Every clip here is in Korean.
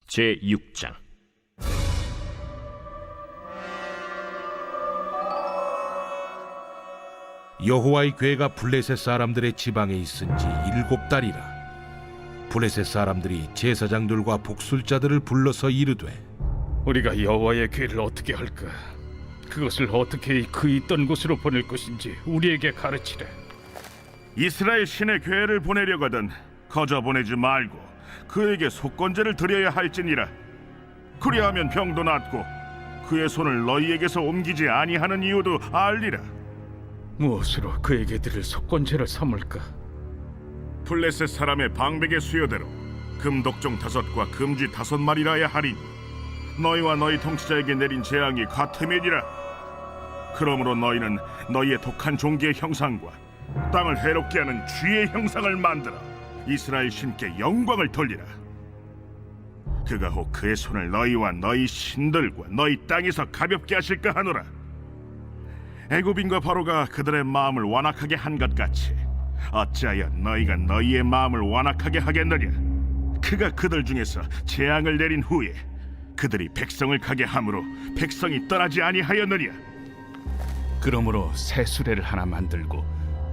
제6장. 여호와의 궤가 블레셋 사람들의 지방에 있은 지 7달이라. 블레셋 사람들이 제사장들과 복술자들을 불러서 이르되, 우리가 여호와의 궤를 어떻게 할까? 그것을 어떻게 그 있던 곳으로 보낼 것인지 우리에게 가르치래. 이스라엘 신의 궤를 보내려거든 거저 보내지 말고 그에게 속건제를 드려야 할지니라. 그리하면 병도 낫고 그의 손을 너희에게서 옮기지 아니하는 이유도 알리라. 무엇으로 그에게 드릴 속건제를 삼을까? 블레셋 사람의 방백의 수요대로 금독종 5과 금쥐 5마리라야 하리니 너희와 너희 통치자에게 내린 재앙이 같음이니라. 그러므로 너희는 너희의 독한 종기의 형상과 땅을 해롭게 하는 쥐의 형상을 만들어 이스라엘 신께 영광을 돌리라. 그가 혹 그의 손을 너희와 너희 신들과 너희 땅에서 가볍게 하실까 하노라. 애굽인과 바로가 그들의 마음을 완악하게 한 것 같이 어찌하여 너희가 너희의 마음을 완악하게 하겠느냐. 그가 그들 중에서 재앙을 내린 후에 그들이 백성을 가게 함으로 백성이 떠나지 아니하였느냐. 그러므로 새 수레를 하나 만들고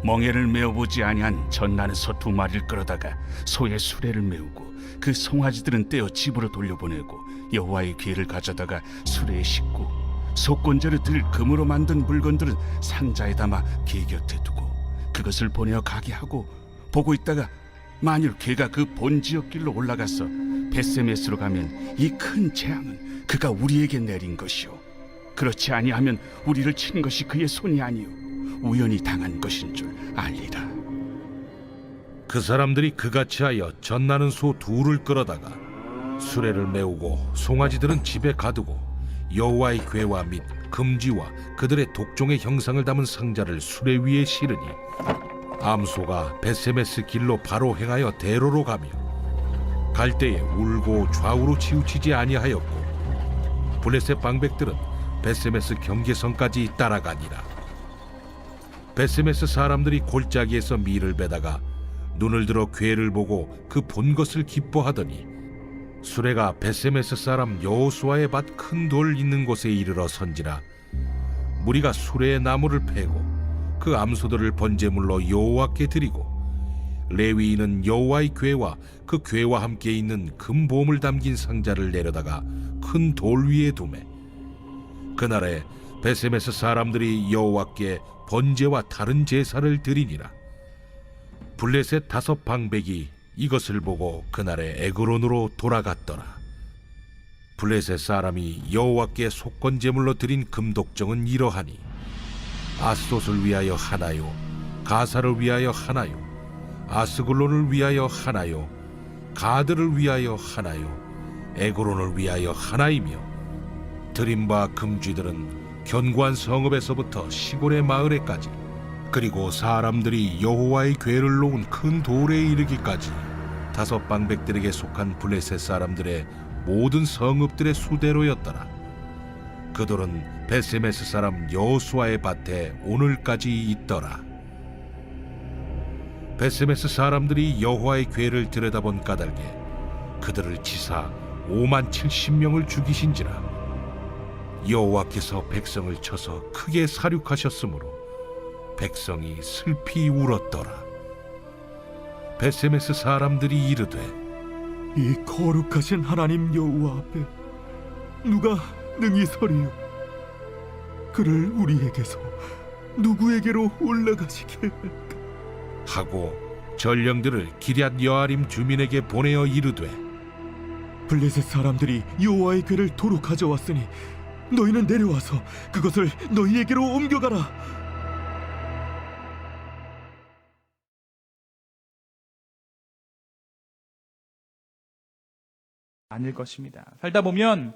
멍에를 메어보지 아니한 젖나는 소 2마리를 끌어다가 소의 수레를 메우고 그 송아지들은 떼어 집으로 돌려보내고 여호와의 궤를 가져다가 수레에 싣고 속건제를 들 금으로 만든 물건들은 상자에 담아 궤 곁에 두고 그것을 보내어 가게 하고 보고 있다가 만일 궤가 그 본 지역길로 올라가서 벳세메스로 가면 이 큰 재앙은 그가 우리에게 내린 것이요 그렇지 아니하면 우리를 친 것이 그의 손이 아니요 우연히 당한 것인 줄 알리라. 그 사람들이 그같이 하여 젖나는 소 2를 끌어다가 수레를 메우고 송아지들은 집에 가두고 여호와의 궤와 및 금지와 그들의 독종의 형상을 담은 상자를 수레 위에 실으니 암소가 벳세메스 길로 바로 행하여 대로로 가며 갈 때에 울고 좌우로 치우치지 아니하였고 블레셋 방백들은 벳세메스 경계선까지 따라가니라. 벳세메스 사람들이 골짜기에서 밀을 베다가 눈을 들어 궤를 보고 그 본 것을 기뻐하더니 수레가 벳세메스 사람 여호수아의 밭 큰 돌 있는 곳에 이르러 선지라. 무리가 수레의 나무를 패고 그 암소들을 번제물로 여호와께 드리고 레위인은 여호와의 궤와 그 궤와 함께 있는 금보물 담긴 상자를 내려다가 큰 돌 위에 두매. 그날에 벳세메스 사람들이 여호와께 번제와 다른 제사를 드리니라. 블레셋 5 방백이 이것을 보고 그날에 에그론으로 돌아갔더라. 블레셋 사람이 여호와께 속건제물로 드린 금독정은 이러하니 아스돗을 위하여 하나요, 가사를 위하여 하나요, 아스글론을 위하여 하나요, 가드를 위하여 하나요, 에그론을 위하여 하나이며 드린 바 금쥐들은 견고한 성읍에서부터 시골의 마을에까지 그리고 사람들이 여호와의 궤를 놓은 큰 돌에 이르기까지 5 방백들에게 속한 블레셋 사람들의 모든 성읍들의 수대로였더라. 그 돌은 벳세메스 사람 여호수아의 밭에 오늘까지 있더라. 벳세메스 사람들이 여호와의 궤를 들여다본 까닭에 그들을 치사 570명을 죽이신지라. 여호와께서 백성을 쳐서 크게 사륙하셨으므로 백성이 슬피 울었더라. 벳세메스 사람들이 이르되 이 거룩하신 하나님 여호와 앞에 누가 능히 서리요? 그를 우리에게서 누구에게로 올라가시게 할까? 하고 전령들을 기럇 여아림 주민에게 보내어 이르되 블레셋 사람들이 여호와의 궤를 도로 가져왔으니 너희는 내려와서 그것을 너희에게로 옮겨가라. 아닐 것입니다. 살다 보면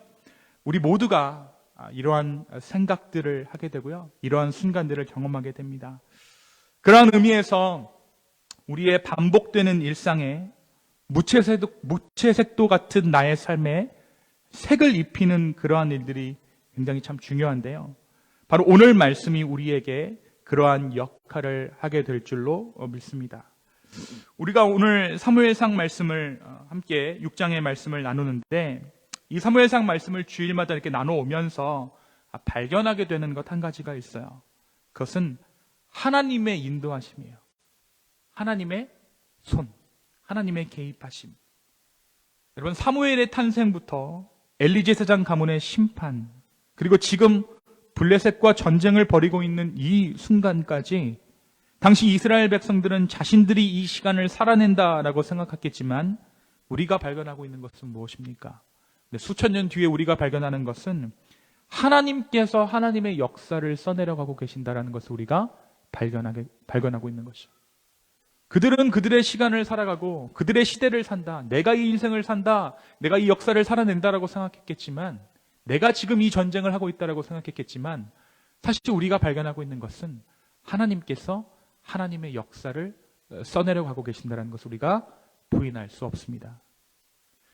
우리 모두가 이러한 생각들을 하게 되고요. 이러한 순간들을 경험하게 됩니다. 그러한 의미에서 우리의 반복되는 일상에 무채색도 같은 나의 삶에 색을 입히는 그러한 일들이 굉장히 참 중요한데요. 바로 오늘 말씀이 우리에게 그러한 역할을 하게 될 줄로 믿습니다. 우리가 오늘 사무엘상 말씀을 함께 6장의 말씀을 나누는데 이 사무엘상 말씀을 주일마다 이렇게 나눠오면서 발견하게 되는 것 한 가지가 있어요. 그것은 하나님의 인도하심이에요. 하나님의 손, 하나님의 개입하심. 여러분, 사무엘의 탄생부터 엘리 제사장 가문의 심판, 그리고 지금 블레셋과 전쟁을 벌이고 있는 이 순간까지 당시 이스라엘 백성들은 자신들이 이 시간을 살아낸다라고 생각했겠지만 우리가 발견하고 있는 것은 무엇입니까? 수천 년 뒤에 우리가 발견하는 것은 하나님께서 하나님의 역사를 써내려가고 계신다라는 것을 우리가 발견하고 있는 것이죠. 그들은 그들의 시간을 살아가고 그들의 시대를 산다. 내가 이 인생을 산다. 내가 이 역사를 살아낸다라고 생각했겠지만, 내가 지금 이 전쟁을 하고 있다라고 생각했겠지만, 사실 우리가 발견하고 있는 것은 하나님께서 하나님의 역사를 써내려가고 계신다는 것을 우리가 부인할 수 없습니다.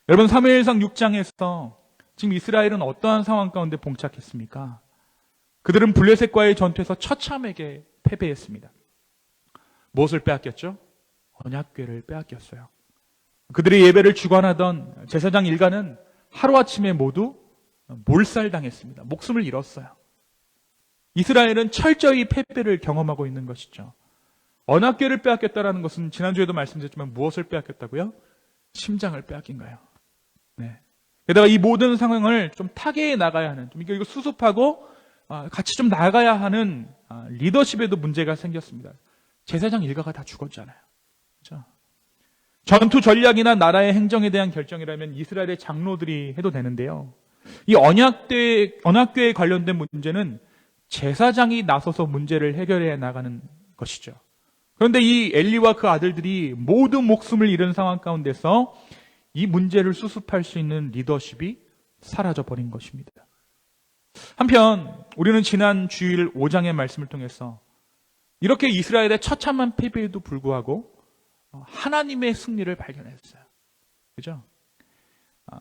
여러분, 사무엘상 6장에서 지금 이스라엘은 어떠한 상황 가운데 봉착했습니까? 그들은 블레셋과의 전투에서 처참하게 패배했습니다. 무엇을 빼앗겼죠? 언약궤를 빼앗겼어요. 그들의 예배를 주관하던 제사장 일가는 하루아침에 모두 몰살당했습니다. 목숨을 잃었어요. 이스라엘은 철저히 패배를 경험하고 있는 것이죠. 언약궤를 빼앗겼다는 것은 지난주에도 말씀드렸지만 무엇을 빼앗겼다고요? 심장을 빼앗긴 거예요. 네. 게다가 이 모든 상황을 좀 타개해 나가야 하는, 좀 이거 수습하고 같이 좀 나가야 하는 리더십에도 문제가 생겼습니다. 제사장 일가가 다 죽었잖아요. 그렇죠? 전투 전략이나 나라의 행정에 대한 결정이라면 이스라엘의 장로들이 해도 되는데요. 이 언약궤에 관련된 문제는 제사장이 나서서 문제를 해결해 나가는 것이죠. 그런데 이 엘리와 그 아들들이 모두 목숨을 잃은 상황 가운데서 이 문제를 수습할 수 있는 리더십이 사라져 버린 것입니다. 한편 우리는 지난 주일 5장의 말씀을 통해서 이렇게 이스라엘의 처참한 패배에도 불구하고 하나님의 승리를 발견했어요. 그죠?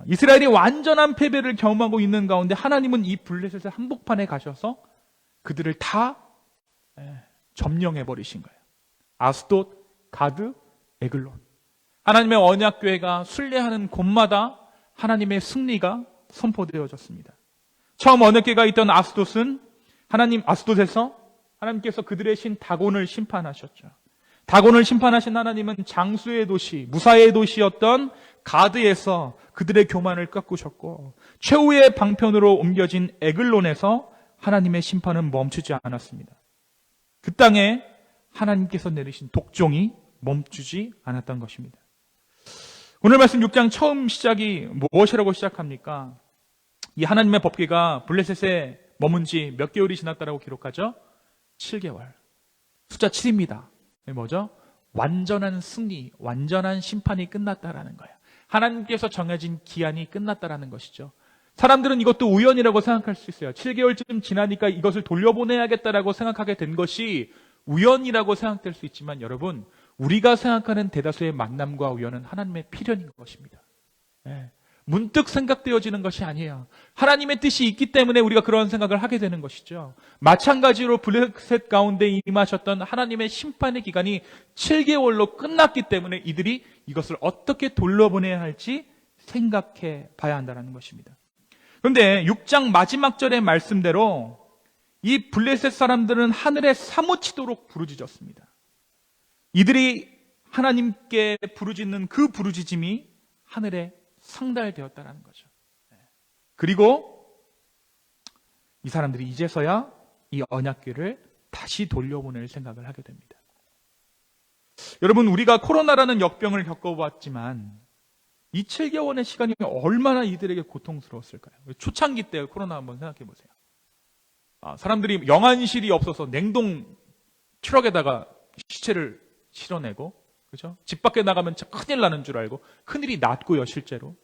이스라엘이 완전한 패배를 경험하고 있는 가운데 하나님은 이 블레셋의 한복판에 가셔서 그들을 다 점령해 버리신 거예요. 아스돗, 가드, 에글론. 하나님의 언약궤가 순례하는 곳마다 하나님의 승리가 선포되어졌습니다. 처음 언약궤가 있던 아스돗은 아스돗에서 하나님께서 그들의 신 다곤을 심판하셨죠. 다곤을 심판하신 하나님은 장수의 도시, 무사의 도시였던 가드에서 그들의 교만을 꺾으셨고, 최후의 방편으로 옮겨진 에글론에서 하나님의 심판은 멈추지 않았습니다. 그 땅에 하나님께서 내리신 독종이 멈추지 않았던 것입니다. 오늘 말씀 6장 처음 시작이 무엇이라고 시작합니까? 이 하나님의 법궤가 블레셋에 머문 지 몇 개월이 지났다라고 기록하죠? 7개월. 숫자 7입니다. 뭐죠? 완전한 승리, 완전한 심판이 끝났다라는 거예요. 하나님께서 정해진 기한이 끝났다라는 것이죠. 사람들은 이것도 우연이라고 생각할 수 있어요. 7개월쯤 지나니까 이것을 돌려보내야겠다라고 생각하게 된 것이 우연이라고 생각될 수 있지만, 여러분, 우리가 생각하는 대다수의 만남과 우연은 하나님의 필연인 것입니다. 네. 문득 생각되어지는 것이 아니에요. 하나님의 뜻이 있기 때문에 우리가 그런 생각을 하게 되는 것이죠. 마찬가지로 블레셋 가운데 임하셨던 하나님의 심판의 기간이 7개월로 끝났기 때문에 이들이 이것을 어떻게 돌려보내야 할지 생각해 봐야 한다는 것입니다. 그런데 6장 마지막 절의 말씀대로 이 블레셋 사람들은 하늘에 사무치도록 부르짖었습니다. 이들이 하나님께 부르짖는 그 부르짖음이 하늘에 상달되었다는 거죠. 그리고 이 사람들이 이제서야 이 언약궤를 다시 돌려보낼 생각을 하게 됩니다. 여러분, 우리가 코로나라는 역병을 겪어봤지만 이 7개월의 시간이 얼마나 이들에게 고통스러웠을까요? 초창기 때 코로나 한번 생각해 보세요. 사람들이 영안실이 없어서 냉동 트럭에다가 시체를 실어내고, 그렇죠? 집 밖에 나가면 큰일 나는 줄 알고, 큰일이 났고요, 실제로.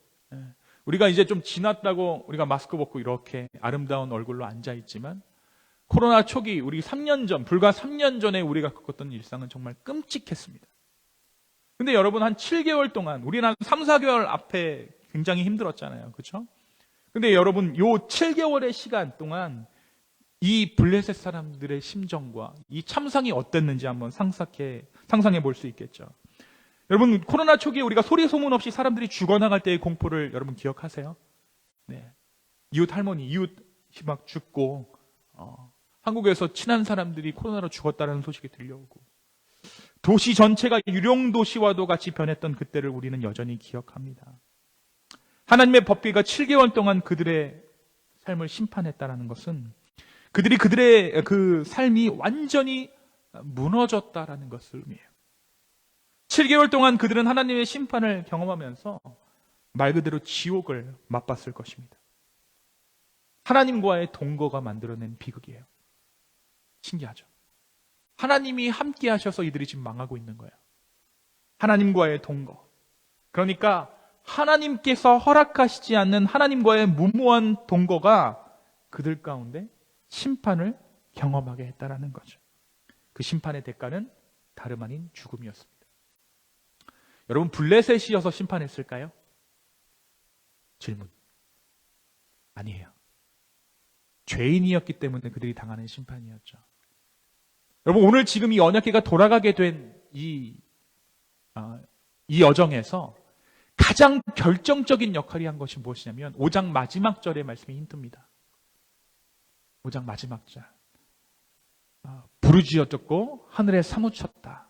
우리가 이제 좀 지났다고 우리가 마스크 벗고 이렇게 아름다운 얼굴로 앉아 있지만, 코로나 초기 우리 불과 3년 전에 우리가 겪었던 일상은 정말 끔찍했습니다. 근데 여러분, 한 7개월 동안, 우리는 한 3, 4개월 앞에 굉장히 힘들었잖아요. 그렇죠? 근데 여러분, 요 7개월의 시간 동안 이 블레셋 사람들의 심정과 이 참상이 어땠는지 한번 상상해 볼 수 있겠죠. 여러분, 코로나 초기에 우리가 소리 소문 없이 사람들이 죽어나갈 때의 공포를 여러분 기억하세요? 네. 이웃 할머니, 이웃이 막 죽고, 한국에서 친한 사람들이 코로나로 죽었다는 소식이 들려오고, 도시 전체가 유령도시와도 같이 변했던 그때를 우리는 여전히 기억합니다. 하나님의 법궤가 7개월 동안 그들의 삶을 심판했다는 것은 그들의 그 삶이 완전히 무너졌다라는 것을 의미해요. 7개월 동안 그들은 하나님의 심판을 경험하면서 말 그대로 지옥을 맛봤을 것입니다. 하나님과의 동거가 만들어낸 비극이에요. 신기하죠? 하나님이 함께 하셔서 이들이 지금 망하고 있는 거예요. 하나님과의 동거. 그러니까 하나님께서 허락하시지 않는 하나님과의 무모한 동거가 그들 가운데 심판을 경험하게 했다라는 거죠. 그 심판의 대가는 다름 아닌 죽음이었습니다. 여러분, 블레셋이어서 심판했을까요? 질문. 아니에요. 죄인이었기 때문에 그들이 당하는 심판이었죠. 여러분, 오늘 지금 이 언약궤가 돌아가게 된 이 여정에서 가장 결정적인 역할이 한 것이 무엇이냐면 5장 마지막 절의 말씀이 힌트입니다. 5장 마지막 절. 부르짖었고 하늘에 사무쳤다.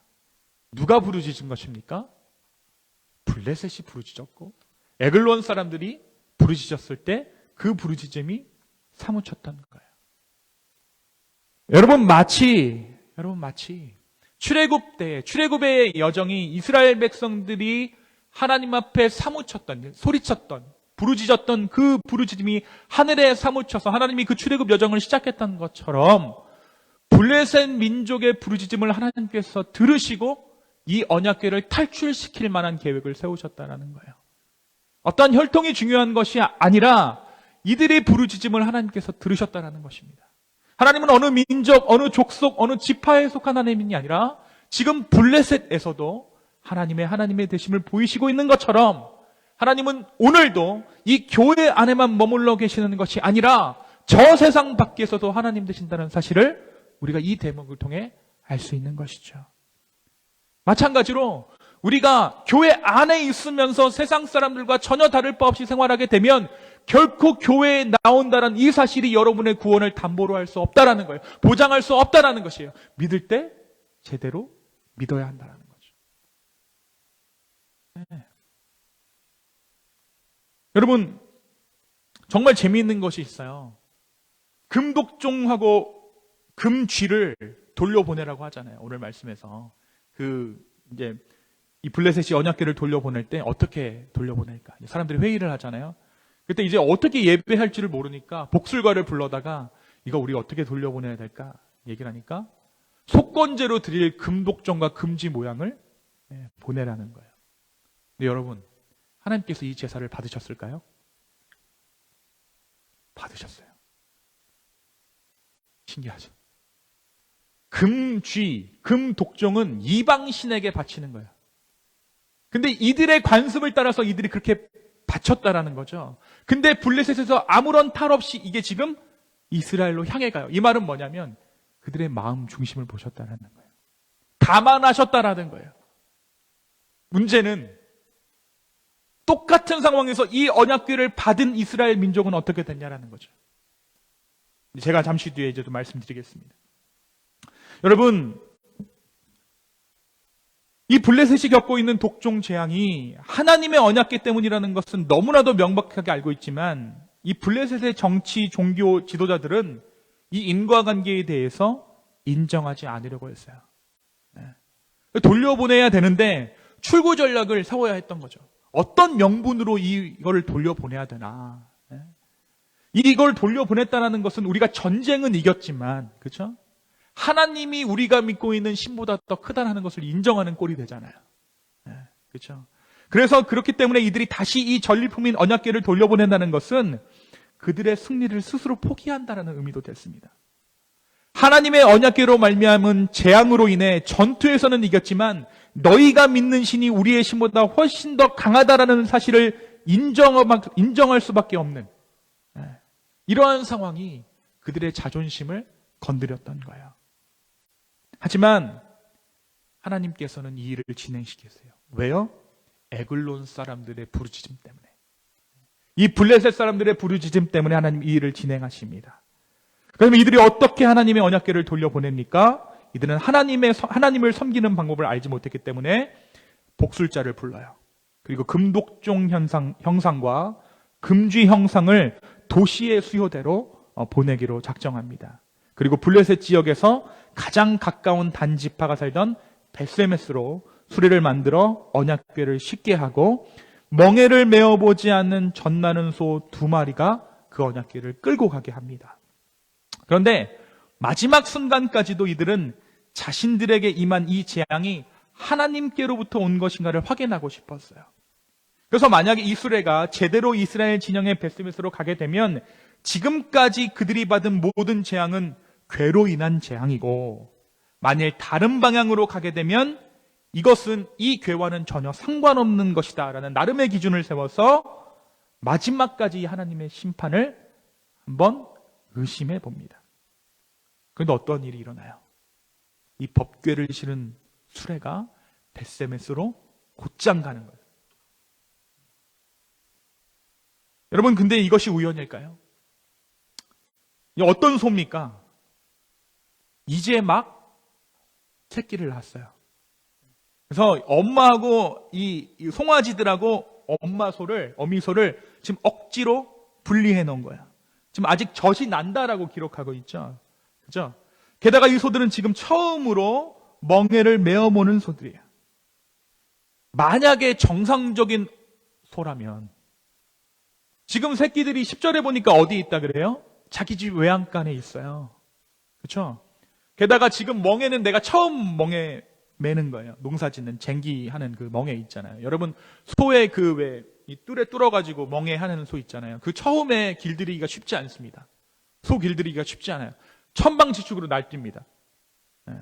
누가 부르짖은 것입니까? 블레셋이 부르짖었고 에글론 사람들이 부르짖었을 때 그 부르짖음이 사무쳤던 거예요. 여러분 마치 출애굽 때 출애굽의 여정이 이스라엘 백성들이 하나님 앞에 사무쳤던, 소리쳤던, 부르짖었던 그 부르짖음이 하늘에 사무쳐서 하나님이 그 출애굽 여정을 시작했던 것처럼 블레셋 민족의 부르짖음을 하나님께서 들으시고 이 언약궤를 탈출시킬 만한 계획을 세우셨다는 거예요. 어떤 혈통이 중요한 것이 아니라 이들의 부르짖음을 하나님께서 들으셨다는 것입니다. 하나님은 어느 민족, 어느 족속, 어느 지파에 속한 하나님이 아니라 지금 블레셋에서도 하나님의 되심을 보이시고 있는 것처럼 하나님은 오늘도 이 교회 안에만 머물러 계시는 것이 아니라 저 세상 밖에서도 하나님 되신다는 사실을 우리가 이 대목을 통해 알 수 있는 것이죠. 마찬가지로 우리가 교회 안에 있으면서 세상 사람들과 전혀 다를 바 없이 생활하게 되면 결코 교회에 나온다는 이 사실이 여러분의 구원을 담보로 할 수 없다라는 거예요. 보장할 수 없다라는 것이에요. 믿을 때 제대로 믿어야 한다는 거죠. 네. 여러분, 정말 재미있는 것이 있어요. 금독종하고 금쥐를 돌려보내라고 하잖아요. 오늘 말씀에서. 이제 이 블레셋이 언약궤를 돌려보낼 때 어떻게 돌려보낼까? 사람들이 회의를 하잖아요. 그때 이제 어떻게 예배할지를 모르니까 복술가를 불러다가 이거 우리 어떻게 돌려보내야 될까? 얘기를 하니까 속건제로 드릴 금독종과 금쥐 모양을 보내라는 거예요. 근데 여러분, 하나님께서 이 제사를 받으셨을까요? 받으셨어요. 신기하죠? 금쥐, 금독종은 이방신에게 바치는 거예요. 근데 이들의 관습을 따라서 이들이 그렇게 바쳤다라는 거죠. 근데 블레셋에서 아무런 탈 없이 이게 지금 이스라엘로 향해 가요. 이 말은 뭐냐면 그들의 마음 중심을 보셨다라는 거예요. 감안하셨다라는 거예요. 문제는 똑같은 상황에서 이 언약궤를 받은 이스라엘 민족은 어떻게 됐냐라는 거죠. 제가 잠시 뒤에 이제 좀 말씀드리겠습니다. 여러분, 이 블레셋이 겪고 있는 독종 재앙이 하나님의 언약궤 때문이라는 것은 너무나도 명백하게 알고 있지만 이 블레셋의 정치, 종교 지도자들은 이 인과관계에 대해서 인정하지 않으려고 했어요. 돌려보내야 되는데 출구 전략을 세워야 했던 거죠. 어떤 명분으로 이걸 돌려보내야 되나. 이걸 돌려보냈다는 것은 우리가 전쟁은 이겼지만, 그렇죠? 하나님이 우리가 믿고 있는 신보다 더 크다는 것을 인정하는 꼴이 되잖아요. 그렇죠? 그래서 그렇기 때문에 이들이 다시 이 전리품인 언약궤를 돌려보낸다는 것은 그들의 승리를 스스로 포기한다는 의미도 됐습니다. 하나님의 언약궤로 말미암은 재앙으로 인해 전투에서는 이겼지만 너희가 믿는 신이 우리의 신보다 훨씬 더 강하다라는 사실을 인정할 수밖에 없는 이러한 상황이 그들의 자존심을 건드렸던 거예요. 하지만 하나님께서는 이 일을 진행시키세요. 왜요? 에글론 사람들의 부르짖음 때문에. 이 블레셋 사람들의 부르짖음 때문에 하나님 이 일을 진행하십니다. 그러면 이들이 어떻게 하나님의 언약궤를 돌려보냅니까? 이들은 하나님을 섬기는 방법을 알지 못했기 때문에 복술자를 불러요. 그리고 금독종 형상과 금쥐 형상을 도시의 수요대로 보내기로 작정합니다. 그리고 블레셋 지역에서 가장 가까운 단지파가 살던 베세메스로 수레를 만들어 언약궤를 싣게 하고 멍에를 메어보지 않는 젖나는 소 2마리가 그 언약궤를 끌고 가게 합니다. 그런데 마지막 순간까지도 이들은 자신들에게 임한 이 재앙이 하나님께로부터 온 것인가를 확인하고 싶었어요. 그래서 만약에 이 수레가 제대로 이스라엘 진영의 베스메스로 가게 되면 지금까지 그들이 받은 모든 재앙은 괴로 인한 재앙이고, 만일 다른 방향으로 가게 되면 이것은 이 괴와는 전혀 상관없는 것이다 라는 나름의 기준을 세워서 마지막까지 하나님의 심판을 한번 의심해 봅니다. 그런데 어떤 일이 일어나요? 이 법궤를 실은 수레가 베세메스로 곧장 가는 거예요. 여러분, 근데 이것이 우연일까요? 어떤 소입니까? 이제 막 새끼를 낳았어요. 그래서 엄마하고 이 송아지들하고 어미소를 지금 억지로 분리해 놓은 거야. 지금 아직 젖이 난다라고 기록하고 있죠. 그죠? 게다가 이 소들은 지금 처음으로 멍에를 메어보는 소들이에요. 만약에 정상적인 소라면 지금 새끼들이 10절에 보니까 어디 있다 그래요? 자기 집 외양간에 있어요. 그렇죠? 게다가 지금 멍에는 내가 처음 멍에 매는 거예요. 농사 짓는 쟁기하는 그 멍에 있잖아요. 여러분, 소의 그 왜 이 뚫에 뚫어가지고 멍에 하는 소 있잖아요. 그 처음에 길들이기가 쉽지 않습니다. 소 길들이기가 쉽지 않아요. 천방지축으로 날뜁니다. 네.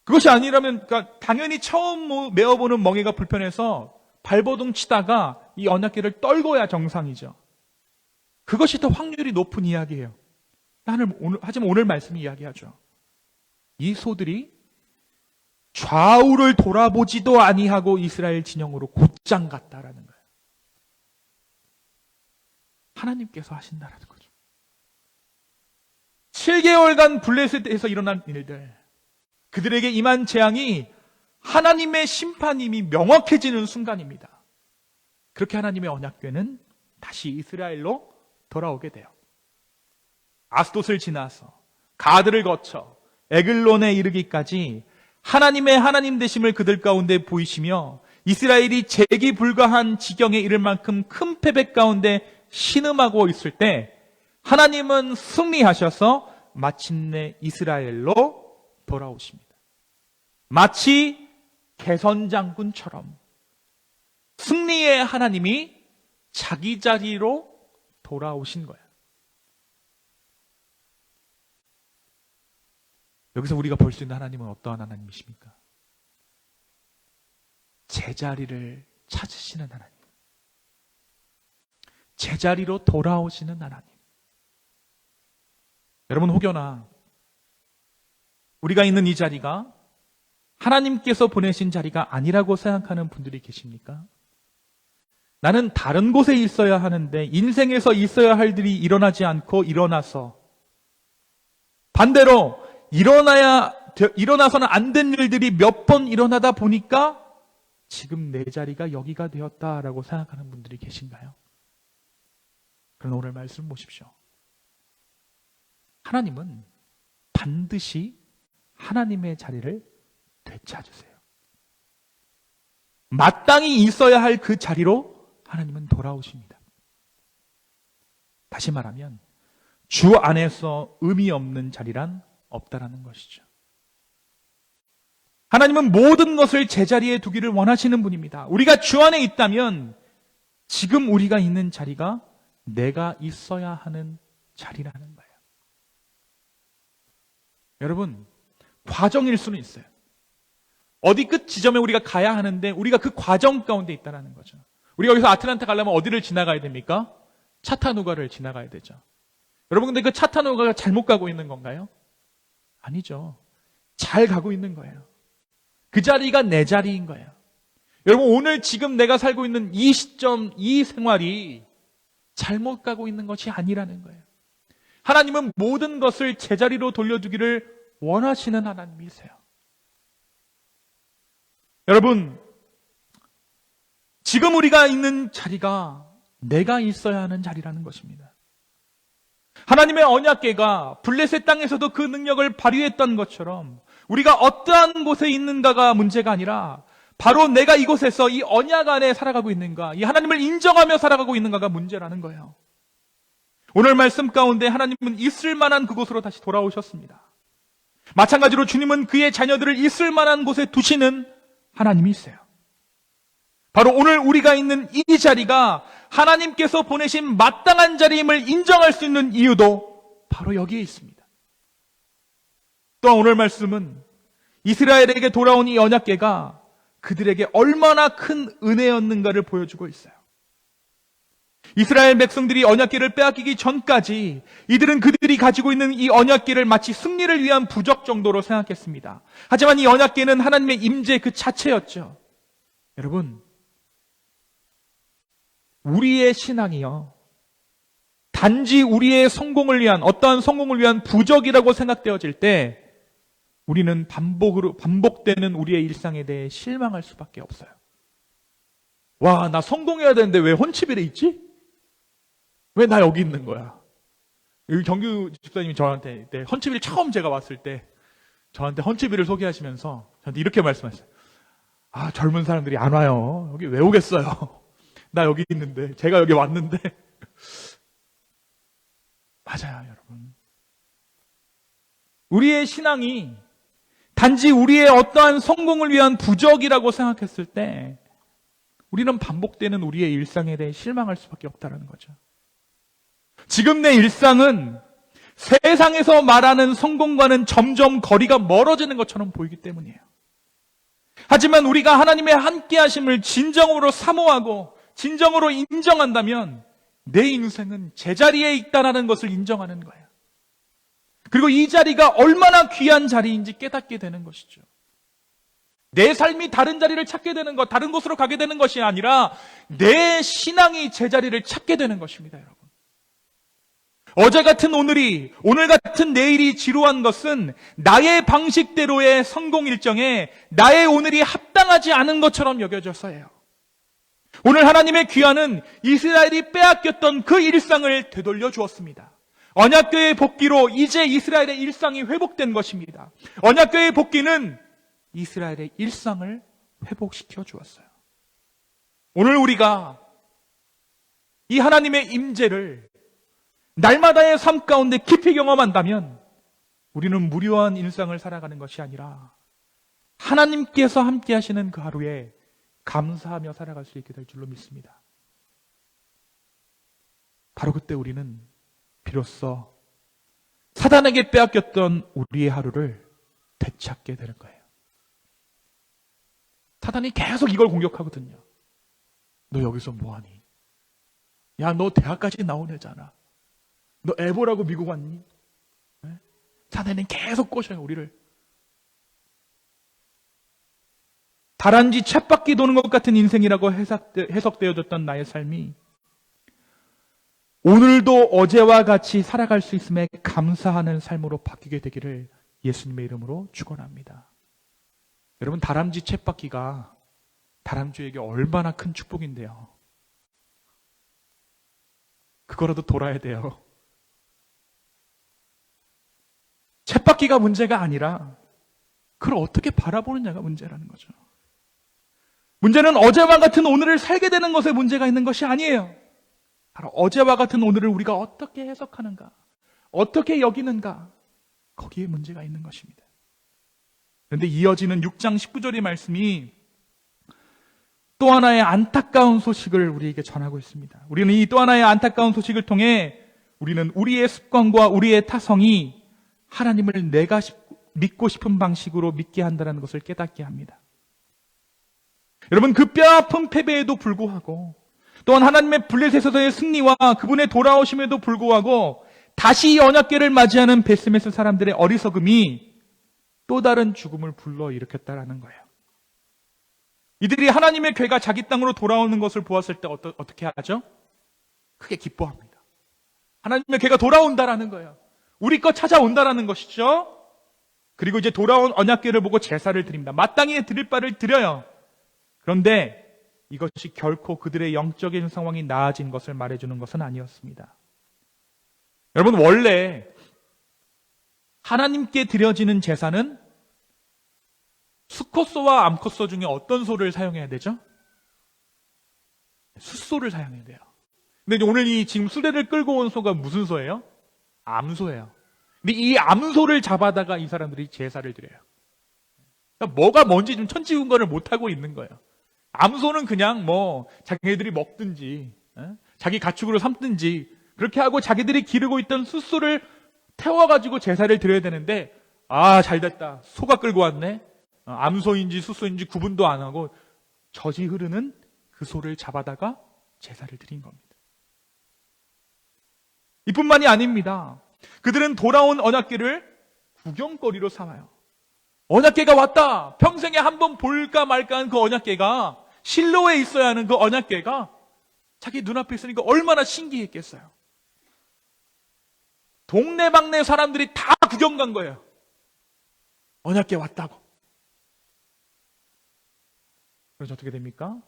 그것이 아니라면, 그러니까 당연히 처음 메어보는 멍에가 불편해서 발버둥 치다가 이 언약궤를 떨궈야 정상이죠. 그것이 더 확률이 높은 이야기예요. 하지만 오늘 말씀이 이야기하죠. 이 소들이 좌우를 돌아보지도 아니하고 이스라엘 진영으로 곧장 갔다라는 거예요. 하나님께서 하신다라는 거죠. 7개월간 블레셋에서 일어난 일들, 그들에게 임한 재앙이 하나님의 심판임이 명확해지는 순간입니다. 그렇게 하나님의 언약궤는 다시 이스라엘로 돌아오게 돼요. 아스돗을 지나서 가드를 거쳐 에글론에 이르기까지 하나님의 하나님 되심을 그들 가운데 보이시며 이스라엘이 재기 불가한 지경에 이를 만큼 큰 패배 가운데 신음하고 있을 때 하나님은 승리하셔서 마침내 이스라엘로 돌아오십니다. 마치 개선장군처럼 승리의 하나님이 자기 자리로 돌아오신 거예요. 여기서 우리가 볼 수 있는 하나님은 어떠한 하나님이십니까? 제자리를 찾으시는 하나님, 제자리로 돌아오시는 하나님. 여러분, 혹여나 우리가 있는 이 자리가 하나님께서 보내신 자리가 아니라고 생각하는 분들이 계십니까? 나는 다른 곳에 있어야 하는데 인생에서 있어야 할 일이 일어나지 않고 일어나서, 반대로 일어나서는 안 된 일들이 몇 번 일어나다 보니까 지금 내 자리가 여기가 되었다라고 생각하는 분들이 계신가요? 그럼 오늘 말씀 보십시오. 하나님은 반드시 하나님의 자리를 되찾으세요. 마땅히 있어야 할 그 자리로 하나님은 돌아오십니다. 다시 말하면 주 안에서 의미 없는 자리란 없다라는 것이죠. 하나님은 모든 것을 제자리에 두기를 원하시는 분입니다. 우리가 주 안에 있다면 지금 우리가 있는 자리가 내가 있어야 하는 자리라는 거예요. 여러분, 과정일 수는 있어요. 어디 끝 지점에 우리가 가야 하는데 우리가 그 과정 가운데 있다는 거죠. 우리가 여기서 아틀란타 가려면 어디를 지나가야 됩니까? 차타누가를 지나가야 되죠. 여러분, 근데 그 차타누가가 잘못 가고 있는 건가요? 아니죠. 잘 가고 있는 거예요. 그 자리가 내 자리인 거예요. 여러분, 오늘 지금 내가 살고 있는 이 시점, 이 생활이 잘못 가고 있는 것이 아니라는 거예요. 하나님은 모든 것을 제자리로 돌려주기를 원하시는 하나님이세요. 여러분, 지금 우리가 있는 자리가 내가 있어야 하는 자리라는 것입니다. 하나님의 언약궤가 블레셋 땅에서도 그 능력을 발휘했던 것처럼 우리가 어떠한 곳에 있는가가 문제가 아니라 바로 내가 이곳에서 이 언약 안에 살아가고 있는가, 이 하나님을 인정하며 살아가고 있는가가 문제라는 거예요. 오늘 말씀 가운데 하나님은 있을 만한 그곳으로 다시 돌아오셨습니다. 마찬가지로 주님은 그의 자녀들을 있을 만한 곳에 두시는 하나님이세요. 바로 오늘 우리가 있는 이 자리가 하나님께서 보내신 마땅한 자리임을 인정할 수 있는 이유도 바로 여기에 있습니다. 또한 오늘 말씀은 이스라엘에게 돌아온 이 언약궤가 그들에게 얼마나 큰 은혜였는가를 보여주고 있어요. 이스라엘 백성들이 언약궤를 빼앗기기 전까지 이들은 그들이 가지고 있는 이 언약궤를 마치 승리를 위한 부적 정도로 생각했습니다. 하지만 이 언약궤는 하나님의 임재 그 자체였죠. 여러분, 우리의 신앙이요, 단지 우리의 성공을 위한, 어떠한 성공을 위한 부적이라고 생각되어질 때 우리는 반복되는 우리의 일상에 대해 실망할 수밖에 없어요. 와, 나 성공해야 되는데 왜 혼치빌에 있지? 왜 나 여기 있는 거야? 여기 정규 집사님이 저한테 헌치빌 처음 제가 왔을 때 저한테 헌치빌을 소개하시면서 저한테 이렇게 말씀하셨어요. 아, 젊은 사람들이 안 와요. 여기 왜 오겠어요? 나 여기 있는데, 제가 여기 왔는데. 맞아요, 여러분. 우리의 신앙이 단지 우리의 어떠한 성공을 위한 부적이라고 생각했을 때 우리는 반복되는 우리의 일상에 대해 실망할 수밖에 없다는 거죠. 지금 내 일상은 세상에서 말하는 성공과는 점점 거리가 멀어지는 것처럼 보이기 때문이에요. 하지만 우리가 하나님의 함께하심을 진정으로 사모하고 진정으로 인정한다면 내 인생은 제자리에 있다는 것을 인정하는 거예요. 그리고 이 자리가 얼마나 귀한 자리인지 깨닫게 되는 것이죠. 내 삶이 다른 자리를 찾게 되는 것, 다른 곳으로 가게 되는 것이 아니라 내 신앙이 제자리를 찾게 되는 것입니다, 여러분. 어제 같은 오늘이, 오늘 같은 내일이 지루한 것은 나의 방식대로의 성공 일정에 나의 오늘이 합당하지 않은 것처럼 여겨져서예요. 오늘 하나님의 귀환은 이스라엘이 빼앗겼던 그 일상을 되돌려 주었습니다. 언약궤의 복귀로 이제 이스라엘의 일상이 회복된 것입니다. 언약궤의 복귀는 이스라엘의 일상을 회복시켜 주었어요. 오늘 우리가 이 하나님의 임재를 날마다의 삶 가운데 깊이 경험한다면 우리는 무료한 일상을 살아가는 것이 아니라 하나님께서 함께 하시는 그 하루에 감사하며 살아갈 수 있게 될 줄로 믿습니다. 바로 그때 우리는 비로소 사단에게 빼앗겼던 우리의 하루를 되찾게 되는 거예요. 사단이 계속 이걸 공격하거든요. 너 여기서 뭐하니? 야, 너 대학까지 나온 애잖아. 너 에보라고 미국 왔니? 네? 사단은 계속 꼬셔요, 우리를. 다람쥐 쳇바퀴 도는 것 같은 인생이라고 해석되어졌던 나의 삶이 오늘도 어제와 같이 살아갈 수 있음에 감사하는 삶으로 바뀌게 되기를 예수님의 이름으로 축원합니다. 여러분, 다람쥐 쳇바퀴가 다람쥐에게 얼마나 큰 축복인데요. 그거라도 돌아야 돼요. 쳇바퀴가 문제가 아니라 그걸 어떻게 바라보느냐가 문제라는 거죠. 문제는 어제와 같은 오늘을 살게 되는 것에 문제가 있는 것이 아니에요. 바로 어제와 같은 오늘을 우리가 어떻게 해석하는가, 어떻게 여기는가, 거기에 문제가 있는 것입니다. 그런데 이어지는 6장 19절의 말씀이 또 하나의 안타까운 소식을 우리에게 전하고 있습니다. 우리는 이 또 하나의 안타까운 소식을 통해 우리는 우리의 습관과 우리의 타성이 하나님을 내가 믿고 싶은 방식으로 믿게 한다는 것을 깨닫게 합니다. 여러분, 그 뼈아픈 패배에도 불구하고 또한 하나님의 블레셋에서의 승리와 그분의 돌아오심에도 불구하고 다시 이 언약궤를 맞이하는 베스메스 사람들의 어리석음이 또 다른 죽음을 불러일으켰다라는 거예요. 이들이 하나님의 괴가 자기 땅으로 돌아오는 것을 보았을 때 어떻게 하죠? 크게 기뻐합니다. 하나님의 괴가 돌아온다라는 거예요. 우리 거 찾아온다라는 것이죠. 그리고 이제 돌아온 언약궤를 보고 제사를 드립니다. 마땅히 드릴 바를 드려요. 그런데 이것이 결코 그들의 영적인 상황이 나아진 것을 말해주는 것은 아니었습니다. 여러분, 원래 하나님께 드려지는 제사는 수컷소와 암컷소 중에 어떤 소를 사용해야 되죠? 숫소를 사용해야 돼요. 근데 오늘 이 지금 수레를 끌고 온 소가 무슨 소예요? 암소예요. 근데 이 암소를 잡아다가 이 사람들이 제사를 드려요. 그러니까 뭐가 뭔지 좀 천지분간을 못하고 있는 거예요. 암소는 그냥 뭐 자기들이 먹든지 자기 가축으로 삼든지 그렇게 하고 자기들이 기르고 있던 숫소를 태워가지고 제사를 드려야 되는데, 아, 잘됐다, 소가 끌고 왔네. 암소인지 숫소인지 구분도 안 하고 젖이 흐르는 그 소를 잡아다가 제사를 드린 겁니다. 이뿐만이 아닙니다. 그들은 돌아온 언약궤를 구경거리로 삼아요. 언약궤가 왔다. 평생에 한번 볼까 말까한 그 언약궤가, 실로에 있어야 하는 그 언약궤가 자기 눈앞에 있으니까 얼마나 신기했겠어요. 동네방네 사람들이 다 구경 간 거예요. 언약궤 왔다고. 그래서 어떻게 됩니까?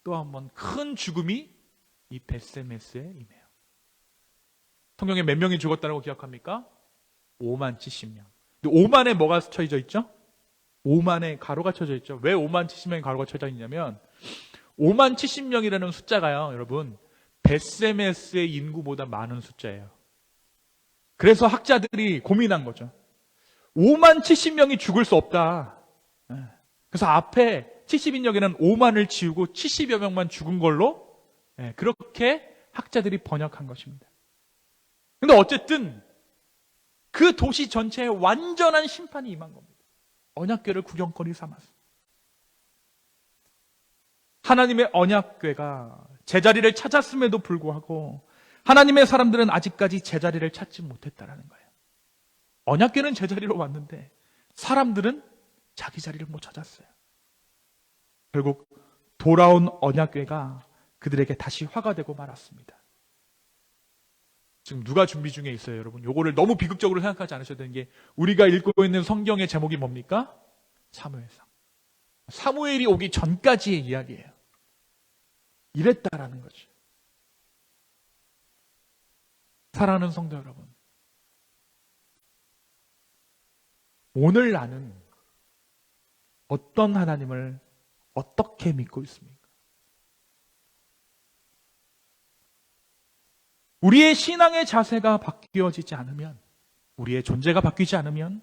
또 한 번 큰 죽음이 이 벳세메스에 임해요. 성경에 몇 명이 죽었다고 기억합니까? 5만 70명. 근데 5만에 뭐가 쳐져 있죠? 5만에 가로가 쳐져 있죠. 왜 5만 70명의 가로가 쳐져 있냐면 5만 70명이라는 숫자가요, 여러분, 벳세메스의 인구보다 많은 숫자예요. 그래서 학자들이 고민한 거죠. 5만 70명이 죽을 수 없다. 그래서 앞에 70인역에는 5만을 지우고 70여 명만 죽은 걸로 그렇게 학자들이 번역한 것입니다. 근데 어쨌든 그 도시 전체에 완전한 심판이 임한 겁니다. 언약궤를 구경거리 삼아서. 하나님의 언약궤가 제자리를 찾았음에도 불구하고 하나님의 사람들은 아직까지 제자리를 찾지 못했다라는 거예요. 언약궤는 제자리로 왔는데 사람들은 자기 자리를 못 찾았어요. 결국 돌아온 언약궤가 그들에게 다시 화가 되고 말았습니다. 지금 누가 준비 중에 있어요, 여러분? 요거를 너무 비극적으로 생각하지 않으셔도 되는 게, 우리가 읽고 있는 성경의 제목이 뭡니까? 사무엘상. 사무엘이 오기 전까지의 이야기예요. 이랬다라는 거죠. 사랑하는 성도 여러분, 오늘 나는 어떤 하나님을 어떻게 믿고 있습니까? 우리의 신앙의 자세가 바뀌어지지 않으면, 우리의 존재가 바뀌지 않으면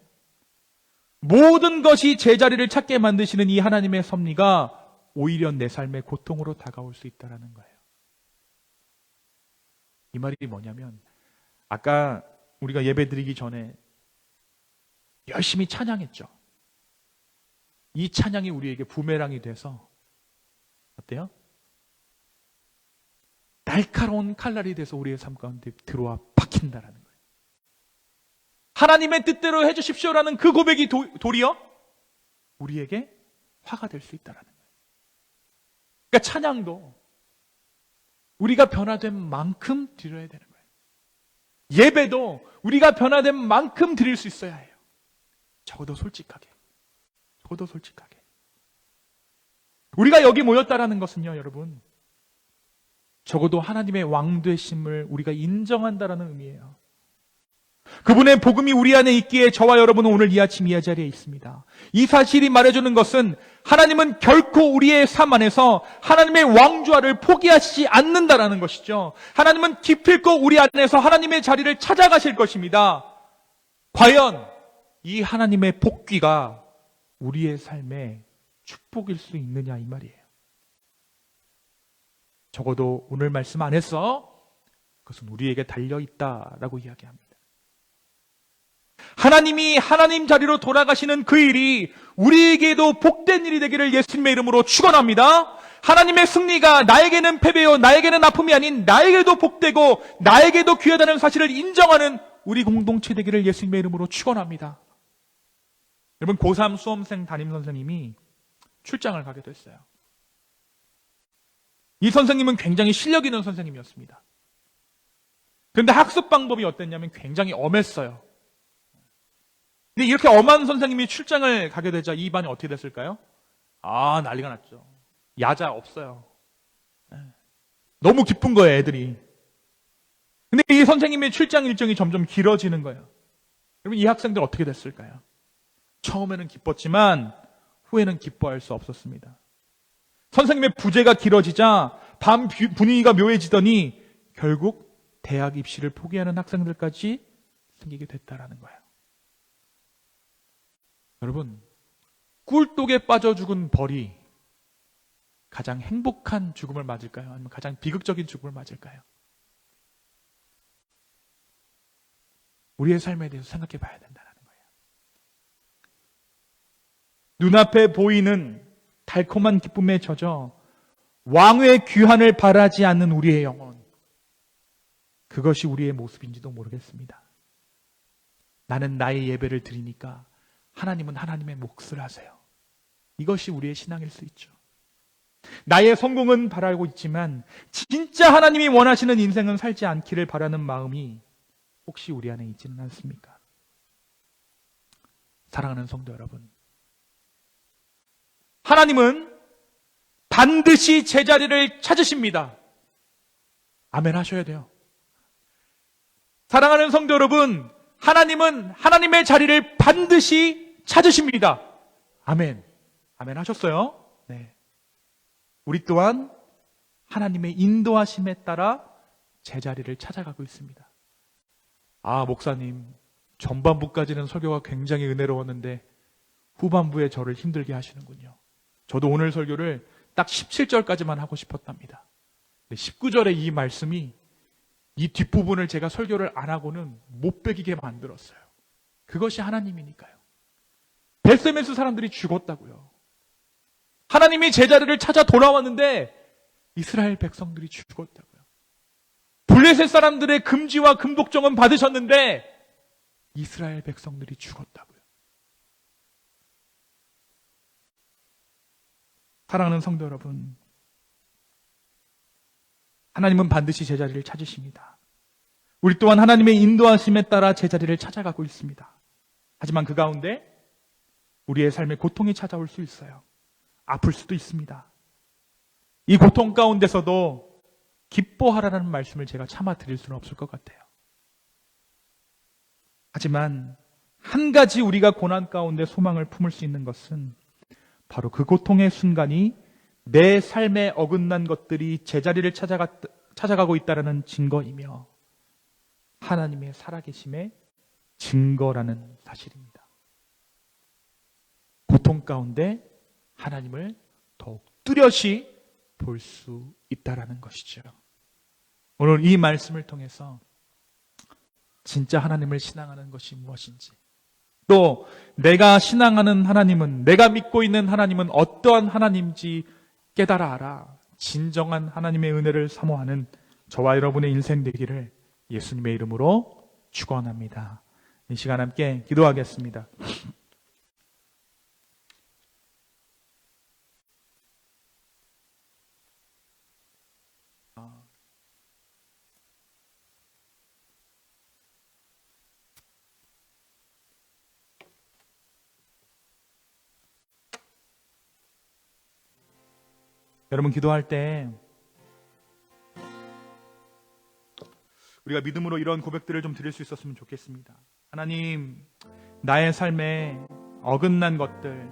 모든 것이 제자리를 찾게 만드시는 이 하나님의 섭리가 오히려 내 삶의 고통으로 다가올 수 있다는 거예요. 이 말이 뭐냐면, 아까 우리가 예배드리기 전에 열심히 찬양했죠. 이 찬양이 우리에게 부메랑이 돼서 어때요? 날카로운 칼날이 돼서 우리의 삶 가운데 들어와 박힌다라는 거예요. 하나님의 뜻대로 해주십시오라는 그 고백이 도리어 우리에게 화가 될 수 있다라는 거예요. 그러니까 찬양도 우리가 변화된 만큼 드려야 되는 거예요. 예배도 우리가 변화된 만큼 드릴 수 있어야 해요. 적어도 솔직하게. 우리가 여기 모였다라는 것은요, 여러분, 적어도 하나님의 왕 되심을 우리가 인정한다라는 의미예요. 그분의 복음이 우리 안에 있기에 저와 여러분은 오늘 이 아침 이 자리에 있습니다. 이 사실이 말해주는 것은 하나님은 결코 우리의 삶 안에서 하나님의 왕좌를 포기하시지 않는다라는 것이죠. 하나님은 기필코 우리 안에서 하나님의 자리를 찾아가실 것입니다. 과연 이 하나님의 복귀가 우리의 삶의 축복일 수 있느냐, 이 말이에요. 적어도 오늘 말씀 안에서 그것은 우리에게 달려있다라고 이야기합니다. 하나님이 하나님 자리로 돌아가시는 그 일이 우리에게도 복된 일이 되기를 예수님의 이름으로 축원합니다. 하나님의 승리가 나에게는 패배요, 나에게는 아픔이 아닌 나에게도 복되고 나에게도 귀하다는 사실을 인정하는 우리 공동체 되기를 예수님의 이름으로 축원합니다. 여러분, 고3 수험생 담임선생님이 출장을 가게 됐어요. 이 선생님은 굉장히 실력 있는 선생님이었습니다. 그런데 학습 방법이 어땠냐면 굉장히 엄했어요. 근데 이렇게 엄한 선생님이 출장을 가게 되자 이 반이 어떻게 됐을까요? 아, 난리가 났죠. 야자 없어요. 너무 기쁜 거예요, 애들이. 근데 이 선생님의 출장 일정이 점점 길어지는 거예요. 그러면 이 학생들 어떻게 됐을까요? 처음에는 기뻤지만 후에는 기뻐할 수 없었습니다. 선생님의 부재가 길어지자 밤 분위기가 묘해지더니 결국 대학 입시를 포기하는 학생들까지 생기게 됐다라는 거예요. 여러분, 꿀독에 빠져 죽은 벌이 가장 행복한 죽음을 맞을까요? 아니면 가장 비극적인 죽음을 맞을까요? 우리의 삶에 대해서 생각해 봐야 된다는 거예요. 눈앞에 보이는 달콤한 기쁨에 젖어 왕의 귀환을 바라지 않는 우리의 영혼, 그것이 우리의 모습인지도 모르겠습니다. 나는 나의 예배를 드리니까 하나님은 하나님의 몫을 하세요. 이것이 우리의 신앙일 수 있죠. 나의 성공은 바라고 있지만 진짜 하나님이 원하시는 인생은 살지 않기를 바라는 마음이 혹시 우리 안에 있지는 않습니까? 사랑하는 성도 여러분, 하나님은 반드시 제자리를 찾으십니다. 아멘 하셔야 돼요. 사랑하는 성도 여러분, 하나님은 하나님의 자리를 반드시 찾으십니다. 아멘. 아멘 하셨어요? 네. 우리 또한 하나님의 인도하심에 따라 제자리를 찾아가고 있습니다. 아, 목사님, 전반부까지는 설교가 굉장히 은혜로웠는데 후반부에 저를 힘들게 하시는군요. 저도 오늘 설교를 딱 17절까지만 하고 싶었답니다. 19절의 이 말씀이 이 뒷부분을 제가 설교를 안 하고는 못 배기게 만들었어요. 그것이 하나님이니까요. 벳세메스 사람들이 죽었다고요. 하나님이 제자리를 찾아 돌아왔는데 이스라엘 백성들이 죽었다고요. 블레셋 사람들의 금지와 금독정은 받으셨는데 이스라엘 백성들이 죽었다고요. 사랑하는 성도 여러분, 하나님은 반드시 제자리를 찾으십니다. 우리 또한 하나님의 인도하심에 따라 제자리를 찾아가고 있습니다. 하지만 그 가운데 우리의 삶에 고통이 찾아올 수 있어요. 아플 수도 있습니다. 이 고통 가운데서도 기뻐하라는 말씀을 제가 참아 드릴 수는 없을 것 같아요. 하지만 한 가지 우리가 고난 가운데 소망을 품을 수 있는 것은 바로 그 고통의 순간이 내 삶에 어긋난 것들이 제자리를 찾아가고 있다는 증거이며 하나님의 살아계심의 증거라는 사실입니다. 고통 가운데 하나님을 더욱 뚜렷이 볼 수 있다는 것이죠. 오늘 이 말씀을 통해서 진짜 하나님을 신앙하는 것이 무엇인지, 또 내가 신앙하는 하나님은, 내가 믿고 있는 하나님은 어떠한 하나님인지 깨달아 알아 진정한 하나님의 은혜를 사모하는 저와 여러분의 인생 되기를 예수님의 이름으로 축원합니다. 이 시간 함께 기도하겠습니다. 여러분, 기도할 때 우리가 믿음으로 이런 고백들을 좀 드릴 수 있었으면 좋겠습니다. 하나님, 나의 삶에 어긋난 것들,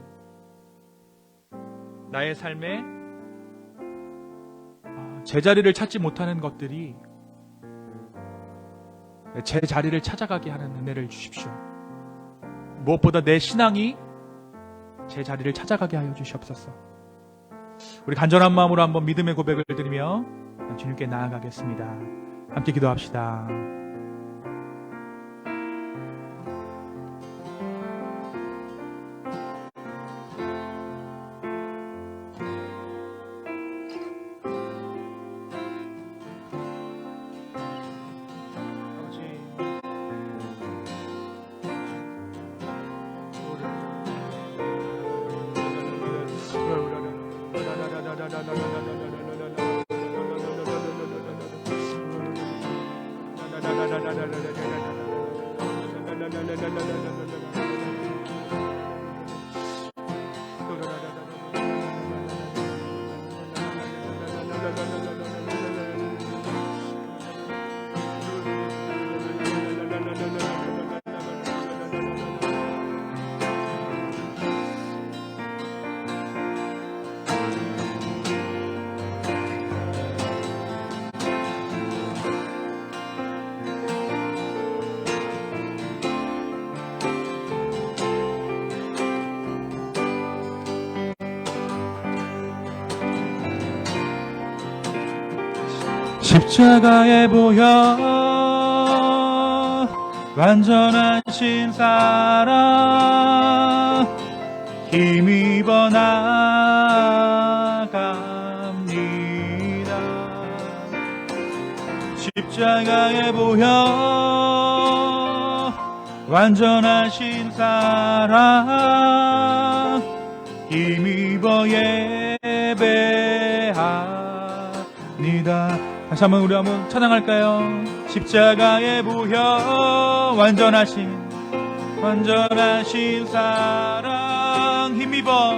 나의 삶에 제자리를 찾지 못하는 것들이 제 자리를 찾아가게 하는 은혜를 주십시오. 무엇보다 내 신앙이 제 자리를 찾아가게 하여 주시옵소서. 우리 간절한 마음으로 한번 믿음의 고백을 드리며 주님께 나아가겠습니다. 함께 기도합시다. 아버지, 십자가에 보여 완전하신 사랑 힘입어 나갑니다. 십자가에 보여 완전하신 사랑 힘입어 예배합니다. 다시 한번 우리 한번 찬양할까요? 십자가에 보여 완전하신 사랑 힘입어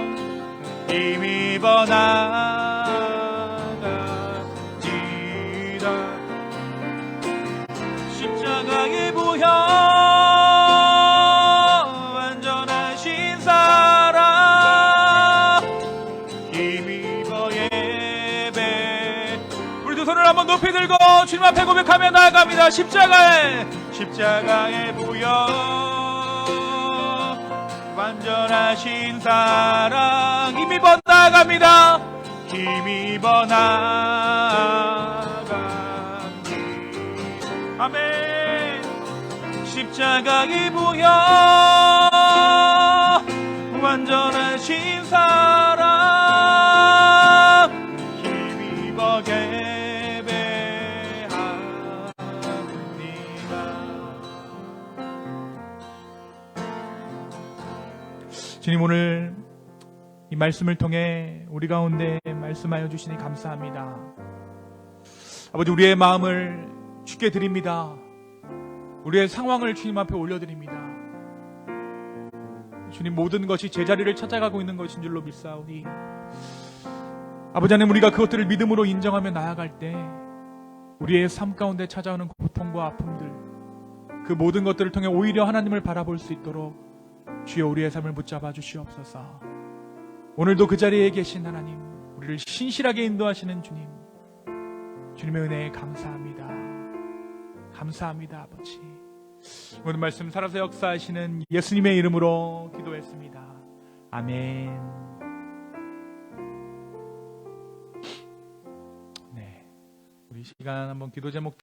나갑니다. 십자가에 보여 완전하신 사랑 힘입어 예배. 우리 두 손을 한번 높이 들고 주님 앞에 고백하며 나아갑니다. 십자가에 보여 완전하신 사랑 힘입어 나아갑니다. 힘입어 나아갑니다. 아멘. 십자가에 보여 완전하신 사랑 힘입어 주님, 오늘 이 말씀을 통해 우리 가운데 말씀하여 주시니 감사합니다. 아버지, 우리의 마음을 주께 드립니다. 우리의 상황을 주님 앞에 올려드립니다. 주님, 모든 것이 제자리를 찾아가고 있는 것인 줄로 믿사오니 아버지 하나님, 우리가 그것들을 믿음으로 인정하며 나아갈 때 우리의 삶 가운데 찾아오는 고통과 아픔들, 그 모든 것들을 통해 오히려 하나님을 바라볼 수 있도록 주여 우리의 삶을 붙잡아 주시옵소서. 오늘도 그 자리에 계신 하나님, 우리를 신실하게 인도하시는 주님, 주님의 은혜에 감사합니다. 감사합니다, 아버지. 오늘 말씀 살아서 역사하시는 예수님의 이름으로 기도했습니다. 아멘. 네, 우리 시간 한번 기도 제목